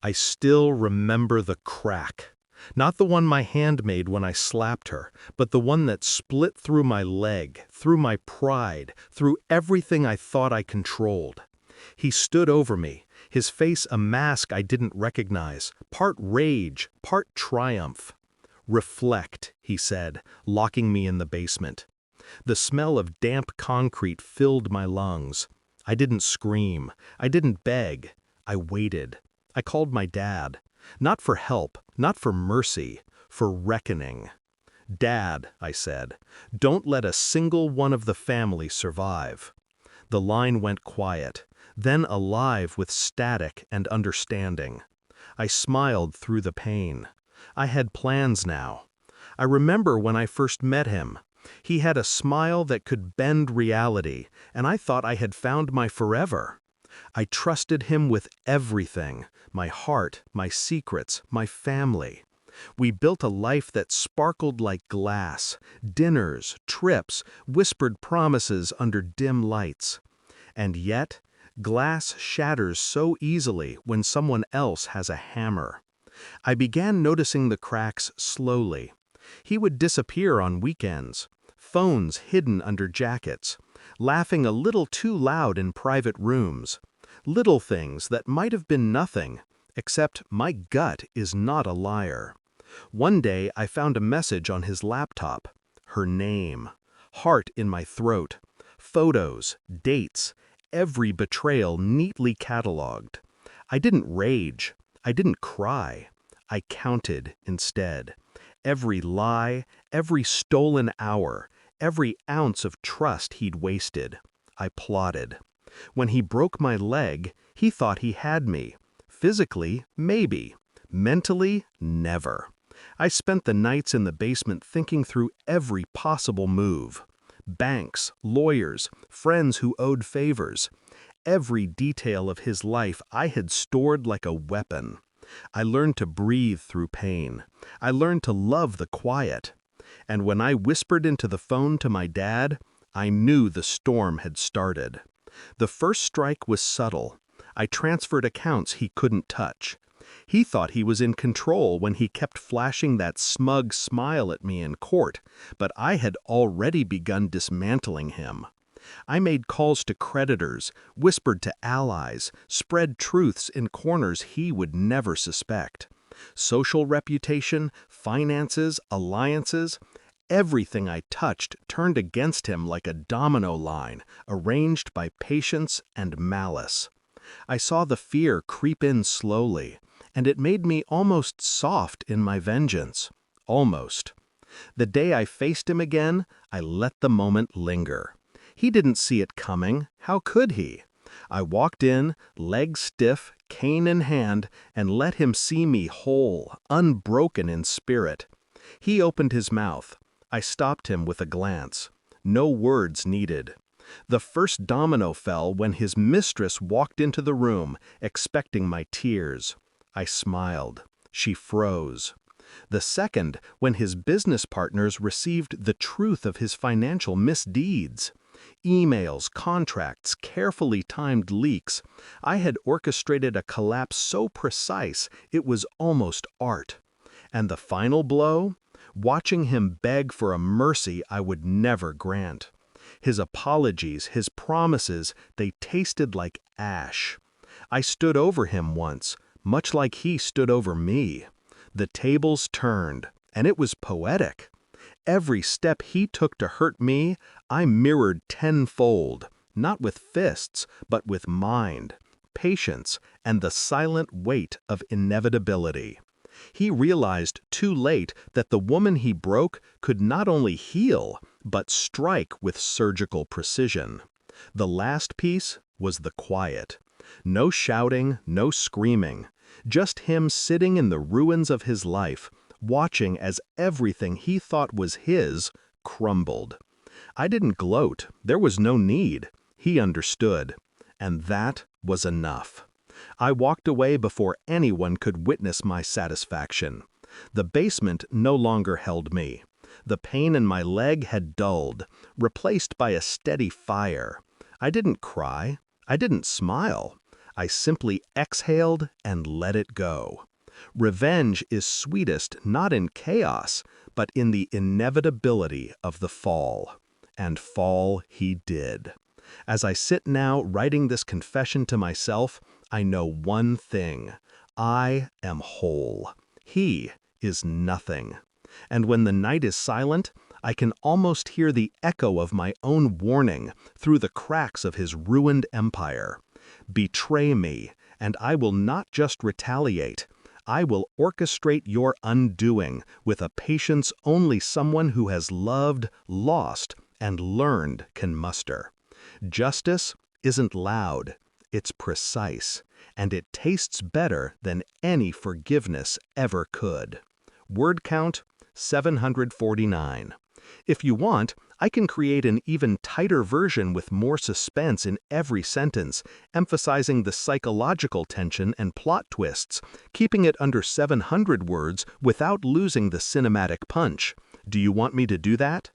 I still remember the crack. Not the one my hand made when I slapped her, but the one that split through my leg, through my pride, through everything I thought I controlled. He stood over me, his face a mask I didn't recognize, part rage, part triumph. "Reflect," he said, locking me in the basement. The smell of damp concrete filled my lungs. I didn't scream. I didn't beg. I waited. I called my dad. Not for help, not for mercy, for reckoning. "Dad," I said, "don't let a single one of the family survive." The line went quiet, then alive with static and understanding. I smiled through the pain. I had plans now. I remember when I first met him. He had a smile that could bend reality, and I thought I had found my forever. I trusted him with everything, my heart, my secrets, my family. We built a life that sparkled like glass, dinners, trips, whispered promises under dim lights. And yet, glass shatters so easily when someone else has a hammer. I began noticing the cracks slowly. He would disappear on weekends, phones hidden under jackets, laughing a little too loud in private rooms. Little things that might have been nothing, except my gut is not a liar. One day I found a message on his laptop. Her name. Heart in my throat. Photos, dates, every betrayal neatly cataloged. I didn't rage. I didn't cry. I counted instead. Every lie, every stolen hour, every ounce of trust he'd wasted. I plotted. When he broke my leg, he thought he had me. Physically, maybe. Mentally, never. I spent the nights in the basement thinking through every possible move. Banks, lawyers, friends who owed favors. Every detail of his life I had stored like a weapon. I learned to breathe through pain. I learned to love the quiet. And when I whispered into the phone to my dad, I knew the storm had started. The first strike was subtle. I transferred accounts he couldn't touch. He thought he was in control when he kept flashing that smug smile at me in court, but I had already begun dismantling him. I made calls to creditors, whispered to allies, spread truths in corners he would never suspect. Social reputation, finances, alliances, everything I touched turned against him like a domino line, arranged by patience and malice. I saw the fear creep in slowly, and it made me almost soft in my vengeance. Almost. The day I faced him again, I let the moment linger. He didn't see it coming. How could he? I walked in, legs stiff, cane in hand, and let him see me whole, unbroken in spirit. He opened his mouth. I stopped him with a glance. No words needed. The first domino fell when his mistress walked into the room, expecting my tears. I smiled. She froze. The second, when his business partners received the truth of his financial misdeeds. Emails, contracts, carefully timed leaks. I had orchestrated a collapse so precise it was almost art. And the final blow? Watching him beg for a mercy I would never grant. His apologies, his promises, they tasted like ash. I stood over him once, much like he stood over me. The tables turned, and it was poetic. Every step he took to hurt me, I mirrored tenfold, not with fists, but with mind, patience, and the silent weight of inevitability. He realized too late that the woman he broke could not only heal, but strike with surgical precision. The last piece was the quiet. No shouting, no screaming, just him sitting in the ruins of his life, watching as everything he thought was his crumbled. I didn't gloat, there was no need. He understood, and that was enough. I walked away before anyone could witness my satisfaction. The basement no longer held me. The pain in my leg had dulled, replaced by a steady fire. I didn't cry. I didn't smile. I simply exhaled and let it go. Revenge is sweetest not in chaos, but in the inevitability of the fall. And fall he did. As I sit now writing this confession to myself, I know one thing. I am whole. He is nothing. And when the night is silent, I can almost hear the echo of my own warning through the cracks of his ruined empire. Betray me, and I will not just retaliate. I will orchestrate your undoing with a patience only someone who has loved, lost, and learned can muster. Justice isn't loud, it's precise, and it tastes better than any forgiveness ever could. Word count, 749. If you want, I can create an even tighter version with more suspense in every sentence, emphasizing the psychological tension and plot twists, keeping it under 700 words without losing the cinematic punch. Do you want me to do that?